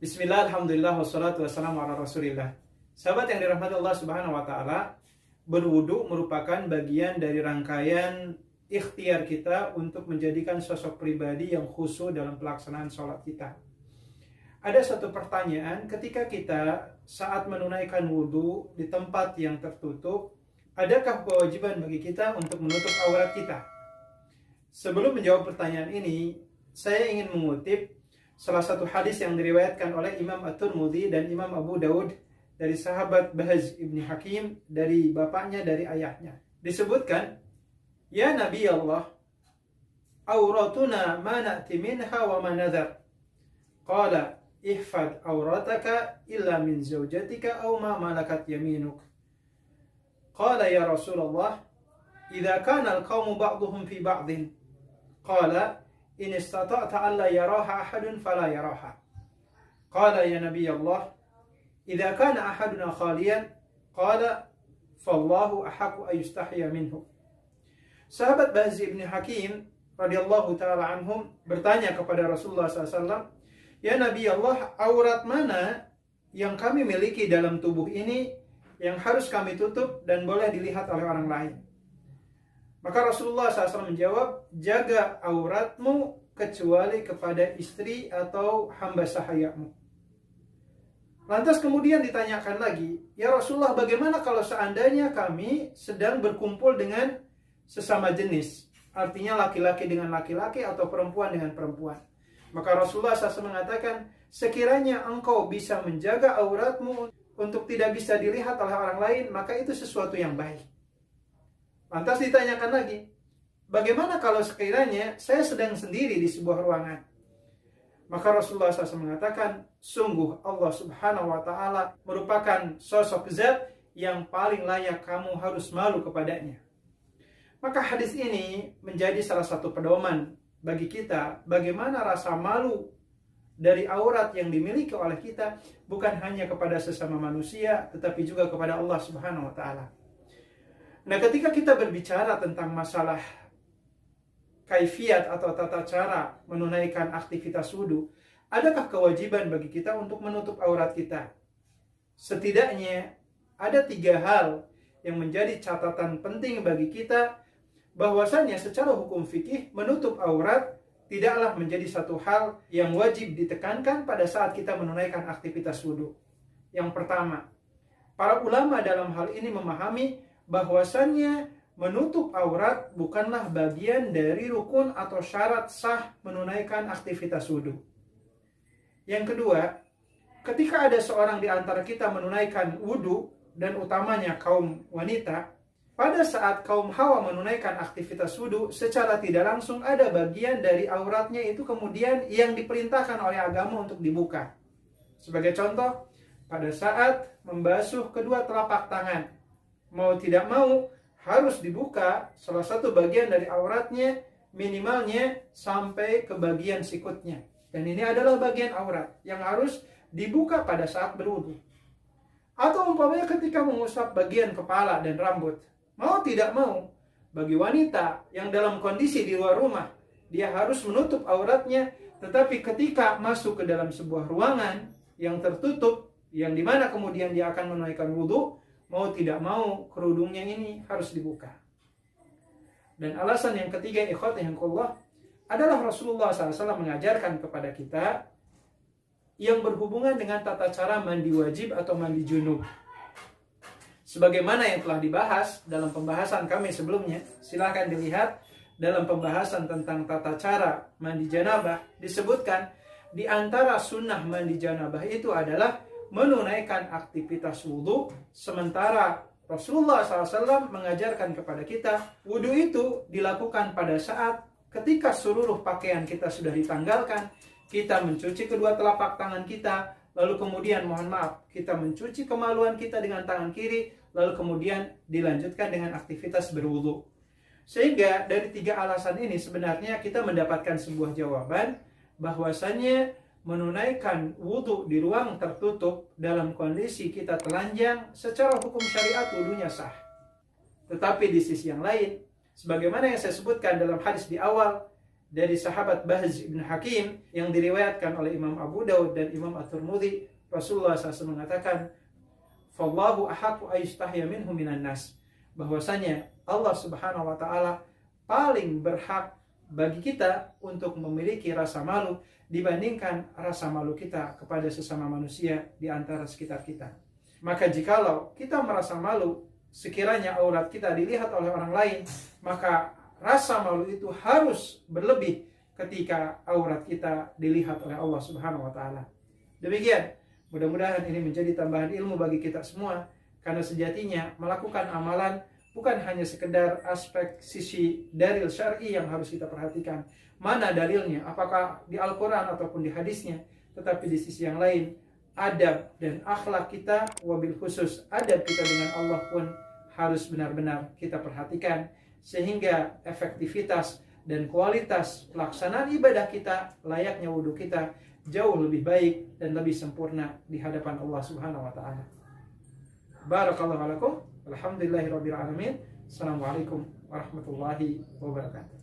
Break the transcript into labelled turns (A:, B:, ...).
A: Bismillah, alhamdulillah, wassalatu wassalamu ala rasulillah. Sahabat yang dirahmati Allah subhanahu wa ta'ala, berwudu merupakan bagian dari rangkaian ikhtiar kita untuk menjadikan sosok pribadi yang khusyuk dalam pelaksanaan sholat kita. Ada satu pertanyaan, ketika kita saat menunaikan wudu di tempat yang tertutup, adakah kewajiban bagi kita untuk menutup aurat kita? Sebelum menjawab pertanyaan ini, saya ingin mengutip salah satu hadis yang diriwayatkan oleh Imam At-Tirmidzi dan Imam Abu Daud dari sahabat Bahz ibn Hakim dari bapaknya dari ayahnya. Disebutkan, "Ya Nabi Allah, auratuna ma na'ti minha wa ma nadhar." Qala, "Ihfad aurataka illa min zawjatika aw ma malakat yaminuk." Qala ya Rasulullah, "Idza kana al-qawmu ba'dhum fi ba'dhin." Qala, "In istata'ta alla yaraha ahadun fala yaraha." Qala ya Nabi Allah, "Idza kana ahaduna khaliyan." Qala, "Fallahu ahaqqu an yustahya minhu." Sahabat Bahz bin Hakim radhiyallahu taala anhum bertanya kepada Rasulullah SAW, "Ya Nabi Allah, aurat mana yang kami miliki dalam tubuh ini yang harus kami tutup dan boleh dilihat oleh orang lain?" Maka Rasulullah SAW menjawab, "Jaga auratmu kecuali kepada istri atau hamba sahayamu." Lantas kemudian ditanyakan lagi, "Ya Rasulullah, bagaimana kalau seandainya kami sedang berkumpul dengan sesama jenis?" Artinya laki-laki dengan laki-laki atau perempuan dengan perempuan. Maka Rasulullah SAW mengatakan, "Sekiranya engkau bisa menjaga auratmu untuk tidak bisa dilihat oleh orang lain, maka itu sesuatu yang baik." Lantas ditanyakan lagi, "Bagaimana kalau sekiranya saya sedang sendiri di sebuah ruangan?" Maka Rasulullah SAW mengatakan, "Sungguh Allah Subhanahu wa Ta'ala merupakan sosok zat yang paling layak kamu harus malu kepadanya." Maka hadis ini menjadi salah satu pedoman bagi kita bagaimana rasa malu dari aurat yang dimiliki oleh kita bukan hanya kepada sesama manusia tetapi juga kepada Allah Subhanahu wa Ta'ala. Nah, ketika kita berbicara tentang masalah kaifiat atau tata cara menunaikan aktivitas wudu, adakah kewajiban bagi kita untuk menutup aurat kita? Setidaknya ada 3 hal yang menjadi catatan penting bagi kita, bahwasanya secara hukum fikih menutup aurat tidaklah menjadi satu hal yang wajib ditekankan pada saat kita menunaikan aktivitas wudu. Yang pertama, para ulama dalam hal ini memahami bahwasannya menutup aurat bukanlah bagian dari rukun atau syarat sah menunaikan aktivitas wudu. Yang kedua, ketika ada seorang di antara kita menunaikan wudu, dan utamanya kaum wanita, pada saat kaum hawa menunaikan aktivitas wudu, secara tidak langsung ada bagian dari auratnya itu kemudian yang diperintahkan oleh agama untuk dibuka. Sebagai contoh, pada saat membasuh kedua telapak tangan, mau tidak mau harus dibuka salah satu bagian dari auratnya, minimalnya sampai ke bagian sikutnya. Dan ini adalah bagian aurat yang harus dibuka pada saat berwudu. Atau umpamanya ketika mengusap bagian kepala dan rambut, mau tidak mau, bagi wanita yang dalam kondisi di luar rumah, dia harus menutup auratnya, tetapi ketika masuk ke dalam sebuah ruangan yang tertutup, yang dimana kemudian dia akan menunaikan wudu, mau tidak mau kerudungnya ini harus dibuka. Dan alasan yang ketiga, ikhwati fillah, adalah Rasulullah SAW mengajarkan kepada kita yang berhubungan dengan tata cara mandi wajib atau mandi junub. Sebagaimana yang telah dibahas dalam pembahasan kami sebelumnya, silahkan dilihat dalam pembahasan tentang tata cara mandi janabah, disebutkan di antara sunnah mandi janabah itu adalah menunaikan aktivitas wudu, sementara Rasulullah SAW mengajarkan kepada kita wudu itu dilakukan pada saat ketika seluruh pakaian kita sudah ditanggalkan, kita mencuci kedua telapak tangan kita, lalu kemudian mohon maaf, kita mencuci kemaluan kita dengan tangan kiri, lalu kemudian dilanjutkan dengan aktivitas berwudu. Sehingga dari 3 alasan ini sebenarnya kita mendapatkan sebuah jawaban bahwasannya menunaikan wudu di ruang tertutup dalam kondisi kita telanjang secara hukum syariat wudunya sah. Tetapi di sisi yang lain, sebagaimana yang saya sebutkan dalam hadis di awal, dari sahabat Bahz bin Hakim yang diriwayatkan oleh Imam Abu Daud dan Imam At-Tirmidzi, Rasulullah SAW mengatakan, "Fallahu ahaqqu ayyustahya minhu minan nas." Bahwasanya Allah Subhanahu wa taala paling berhak bagi kita untuk memiliki rasa malu dibandingkan rasa malu kita kepada sesama manusia di antara sekitar kita. Maka jikalau kita merasa malu sekiranya aurat kita dilihat oleh orang lain, maka rasa malu itu harus berlebih ketika aurat kita dilihat oleh Allah Subhanahu wa taala. Demikian, mudah-mudahan ini menjadi tambahan ilmu bagi kita semua, karena sejatinya melakukan amalan bukan hanya sekedar aspek sisi dalil syar'i yang harus kita perhatikan. Mana dalilnya, apakah di Al-Quran ataupun di hadisnya, tetapi di sisi yang lain, adab dan akhlak kita, wabil khusus adab kita dengan Allah pun harus benar-benar kita perhatikan, sehingga efektivitas dan kualitas pelaksanaan ibadah kita, layaknya wudhu kita, jauh lebih baik dan lebih sempurna di hadapan Allah Subhanahu wa taala. Barakallahu lakum. Alhamdulillahirabbil alamin. Assalamualaikum warahmatullahi wabarakatuh.